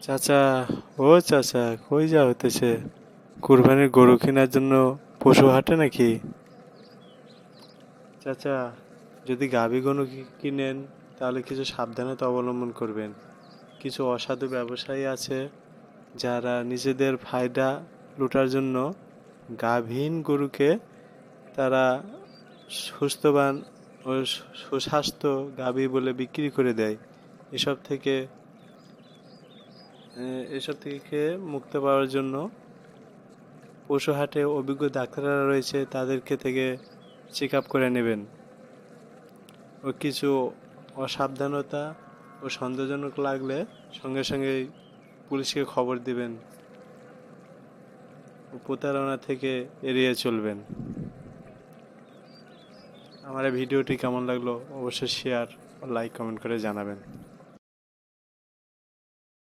চাচা, ও চাচা, কই যা হতেছে? কুরবানির গরু কেনার জন্য পশু হাটে নাকি? চাচা, যদি গাভী গরু কিনেন তাহলে কিছু সাবধানতা অবলম্বন করবেন। কিছু অসাধু ব্যবসায়ী আছে যারা নিজেদের ফায়দা লুটার জন্য গাভীন গরুকে তারা সুস্থবান ও সুস্বাস্থ্য গাভী বলে বিক্রি করে দেয়। এসব থেকে এসব থেকে মুক্ত পাওয়ার জন্য পশু হাটে অভিজ্ঞ ডাক্তাররা রয়েছে, তাদেরকে থেকে চেক আপ করে নেবেন ও কিছু অসাবধানতা ও সন্দেহজনক লাগলে সঙ্গে সঙ্গে পুলিশকে খবর দিবেন ও প্রতারণা থেকে এড়িয়ে চলবেন। আমার এই ভিডিওটি কেমন লাগলো অবশ্যই শেয়ার ও লাইক কমেন্ট করে জানাবেন।